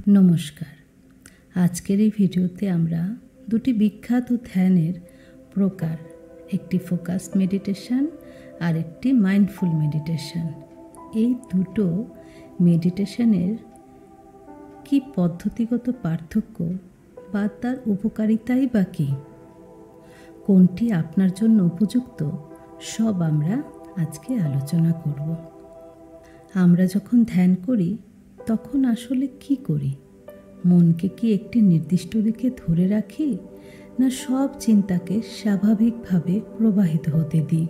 নমস্কার। আজকের এই ভিডিওতে আমরা দুটি বিখ্যাত ধ্যানের প্রকার, একটি ফোকাসড মেডিটেশন আর একটি মাইন্ডফুল মেডিটেশন, এই দুটো মেডিটেশনের কি পদ্ধতিগত পার্থক্য বা তার উপকারিতাই বা কী, কোনটি আপনার জন্য উপযুক্ত, সব আমরা আজকে আলোচনা করব। আমরা যখন ধ্যান করি তখন আসলে কি করি? মনকে কি একটি নির্দিষ্ট দিকে ধরে রাখি, না সব চিন্তাকে স্বাভাবিকভাবে প্রবাহিত হতে দিই?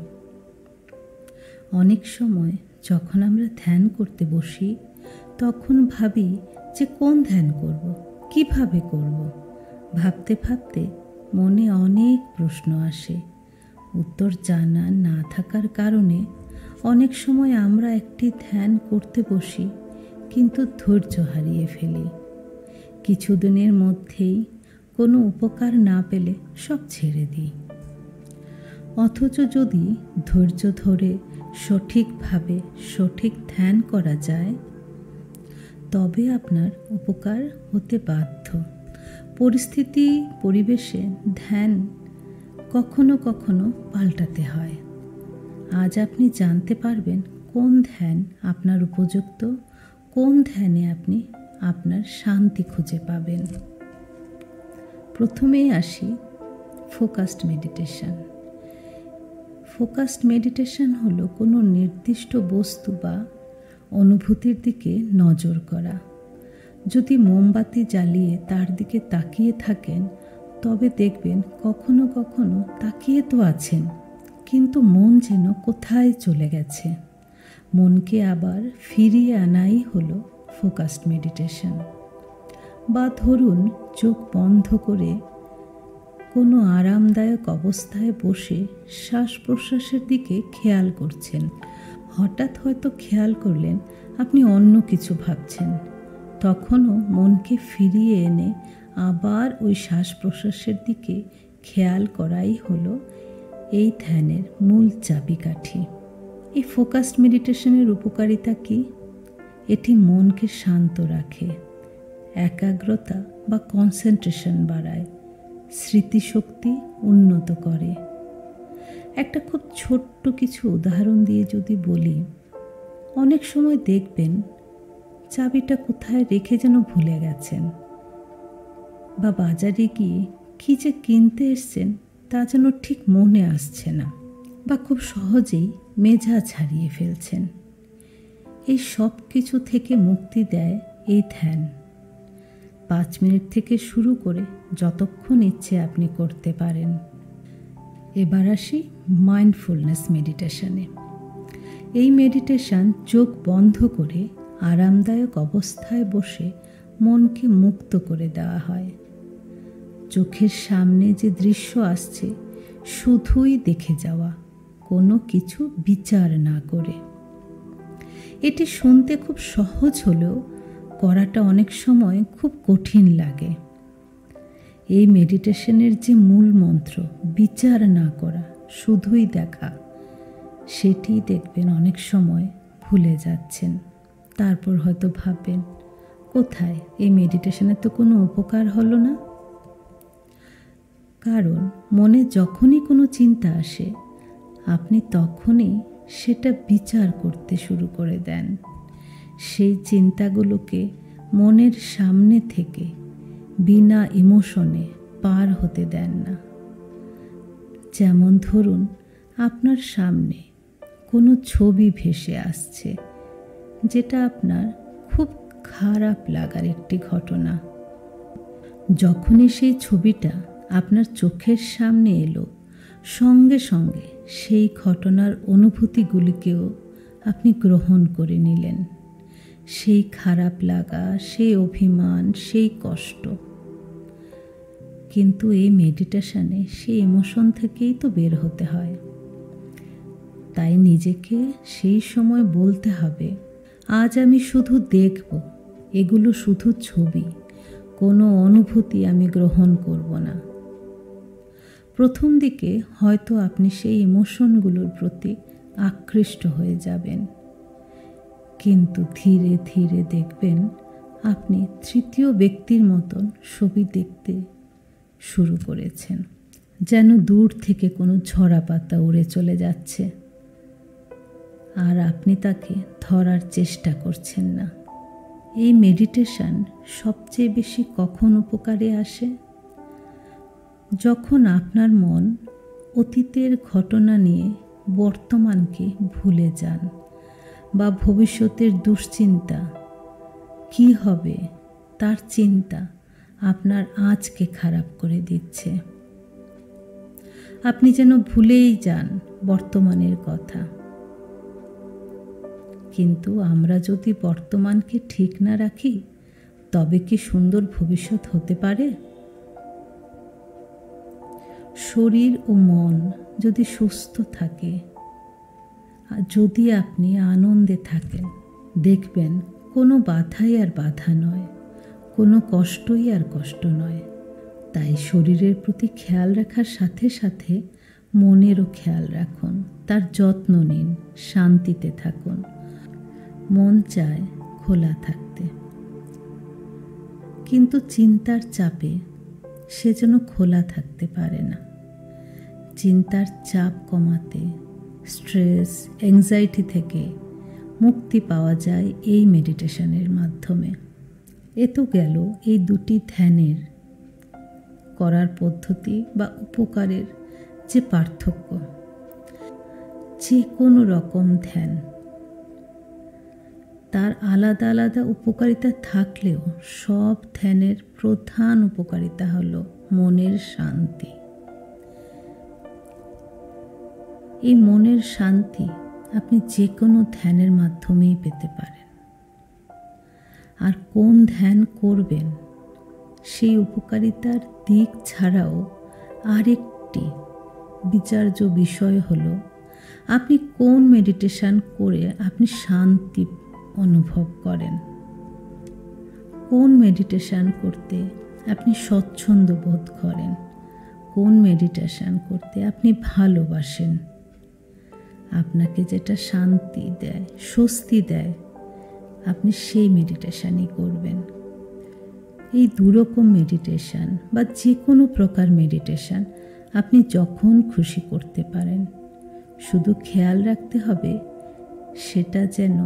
অনেক সময় যখন আমরা ধ্যান করতে বসি তখন ভাবি যে কোন ধ্যান করব, কিভাবে করব। ভাবতে ভাবতে মনে অনেক প্রশ্ন আসে। উত্তর জানা না থাকার কারণে অনেক সময় আমরা একটি ধ্যান করতে বসি কিন্তু ধৈর্য হারিয়ে ফেলি। কিছুদিনের মধ্যেই কোনো উপকার না পেলে সব ছেড়ে দিই। অথচ যদি ধৈর্য ধরে সঠিকভাবে সঠিক ধ্যান করা যায় তবে আপনার উপকার হতে বাধ্য। পরিস্থিতি পরিবেশে ধ্যান কখনো কখনো পাল্টাতে হয়। আজ আপনি জানতে পারবেন কোন ধ্যান আপনার উপযুক্ত, কোন ধ্যানে আপনি আপনার শান্তি খুঁজে পাবেন। প্রথমেই আসি ফোকাসড মেডিটেশন। ফোকাসড মেডিটেশন হলো কোনো নির্দিষ্ট বস্তু বা অনুভূতির দিকে নজর করা। যদি মোমবাতি জ্বালিয়ে তার দিকে তাকিয়ে থাকেন তবে দেখবেন কখনো কখনো তাকিয়ে তো আছেন কিন্তু মন যেন কোথায় চলে গেছে। মনকে আবার ফিরিয়ে আনাই হলো ফোকাসড মেডিটেশন। বা ধরুন চোখ বন্ধ করে কোনো আরামদায়ক অবস্থায় বসে শ্বাস প্রশ্বাসের দিকে খেয়াল করছেন। হঠাৎ হয়তো খেয়াল করলেন আপনি অন্য কিছু ভাবছেন, তখনও মনকে ফিরিয়ে এনে আবার ওই শ্বাস প্রশ্বাসের দিকে খেয়াল করাই হলো এই ধ্যানের মূল চাবিকাঠি। এই ফোকাসড মেডিটেশনের উপকারিতা কি? এটি মনকে শান্ত রাখে, একাগ্রতা বা কনসেন্ট্রেশন বাড়ায়, স্মৃতিশক্তি উন্নত করে। একটা খুব ছোট্ট কিছু উদাহরণ দিয়ে যদি বলি, অনেক সময় দেখবেন চাবিটা কোথায় রেখে যেন ভুলে গেছেন, বা বাজারে গিয়ে কী যে কিনতে এসছেন তা যেন ঠিক মনে আসছে না, বা খুব সহজেই মেজাজ হারিয়ে ফেলছেন। এই সব কিছু থেকে মুক্তি দেয় এই ধ্যান। 5 মিনিট থেকে শুরু করে যতক্ষণ ইচ্ছে আপনি করতে পারেন। এবার আসি মাইন্ডফুলনেস মেডিটেশনে। এই মেডিটেশন চোখ বন্ধ করে আরামদায়ক অবস্থায় বসে মনকে মুক্ত করে দেওয়া হয়। চোখের সামনে যে দৃশ্য আসছে শুধুই দেখে যাওয়া, কোনো কিছু বিচার না করে। এটি শুনতে খুব সহজ হলেও করাটা অনেক সময় খুব কঠিন লাগে। এই মেডিটেশনের যে মূল মন্ত্র, বিচার না করা, শুধুই দেখা, সেটি দেখবেন অনেক সময় ভুলে যাচ্ছেন। তারপর হয়তো ভাববেন কোথায়, এই মেডিটেশনের তো কোনো উপকার হলো না। কারণ মনে যখনই কোনো চিন্তা আসে আপনি তখনই সেটা বিচার করতে শুরু করে দেন। সেই চিন্তাগুলোকে মনের সামনে থেকে বিনা ইমোশনে পার হতে দেন না। যেমন ধরুন আপনার সামনে কোনো ছবি ভেসে আসছে যেটা আপনার খুব খারাপ লাগার একটি ঘটনা। যখনই সেই ছবিটা আপনার চোখের সামনে এলো সঙ্গে সঙ্গে সেই ঘটনার অনুভূতিগুলিকেও আপনি গ্রহণ করে নিলেন। সেই খারাপ লাগা, সেই অভিমান, সেই কষ্ট। কিন্তু এই মেডিটেশনে সেই ইমোশন থেকেই তো বের হতে হয়। তাই নিজেকে সেই সময় বলতে হবে, আজ আমি শুধু দেখব, এগুলো শুধু ছবি, কোনো অনুভূতি আমি গ্রহণ করব না। প্রথম দিকে হয়তো আপনি সেই ইমোশনগুলোর প্রতি আকৃষ্ট হয়ে যাবেন, কিন্তু ধীরে ধীরে দেখবেন আপনি তৃতীয় ব্যক্তির মতন ছবি দেখতে শুরু করেছেন, যেন দূর থেকে কোনো ঝরা পাতা উড়ে চলে যাচ্ছে, আর আপনি তাকে ধরার চেষ্টা করছেন না। এই মেডিটেশন সবচেয়ে বেশি কখন উপকারে আসে? যখন আপনার মন অতীতের ঘটনা নিয়ে বর্তমানকে ভুলে যান, বা ভবিষ্যতের দুশ্চিন্তা, কি হবে তার চিন্তা আপনার আজকে খারাপ করে দিচ্ছে। আপনি যেন ভুলেই যান বর্তমানের কথা। কিন্তু আমরা যদি বর্তমানকে ঠিক না রাখি, তবে কি সুন্দর ভবিষ্যৎ হতে পারে? শরীর ও মন যদি সুস্থ থাকে, আর যদি আপনি আনন্দে থাকেন, দেখবেন কোনো বাধাই আর বাধা নয়, কোনো কষ্টই আর কষ্ট নয়। তাই শরীরের প্রতি খেয়াল রাখার সাথে সাথে মনেরও খেয়াল রাখুন, তার যত্ন নিন, শান্তিতে থাকুন। মন চায় খোলা থাকতে, কিন্তু চিন্তার চাপে সে যেন খোলা থাকতে পারে না। চিন্তার চাপ কমাতে, স্ট্রেস, অ্যাংজাইটি থেকে মুক্তি পাওয়া যায় এই মেডিটেশনের মাধ্যমে। এ তো গেল এই দুটি ধ্যানের করার পদ্ধতি বা উপকারের যে পার্থক্য। যে কোনো রকম ধ্যান তার আলাদা আলাদা উপকারিতা থাকলেও সব ধ্যানের প্রধান উপকারিতা হলো মনের শান্তি। এই মনের শান্তি আপনি যে কোনো ধ্যানের মাধ্যমেই পেতে পারেন। আর কোন ধ্যান করবেন সেই উপকারিতার দিক ছাড়াও আরেকটি বিচার্য বিষয় হলো আপনি কোন মেডিটেশন করে আপনি শান্তি অনুভব করেন, কোন মেডিটেশন করতে আপনি স্বচ্ছন্দ বোধ করেন, কোন মেডিটেশন করতে আপনি ভালোবাসেন। আপনাকে যেটা শান্তি দেয়, স্বস্তি দেয়, আপনি সেই মেডিটেশনই করবেন। এই দুরকম মেডিটেশন বা যে কোনো প্রকার মেডিটেশন আপনি যখন খুশি করতে পারেন। শুধু খেয়াল রাখতে হবে সেটা যেন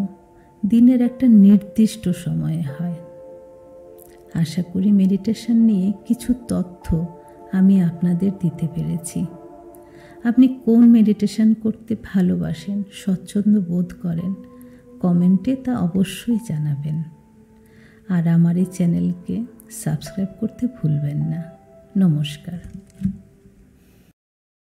দিনের একটা নির্দিষ্ট সময়ে হয়। আশা করি মেডিটেশন নিয়ে কিছু তথ্য আমি আপনাদের দিতে পেরেছি। আপনি কোন মেডিটেশন করতে ভালোবাসেন, স্বচ্ছন্দ বোধ করেন, কমেন্টে তা অবশ্যই জানাবেন। আর আমার এই চ্যানেলকে সাবস্ক্রাইব করতে ভুলবেন না। নমস্কার।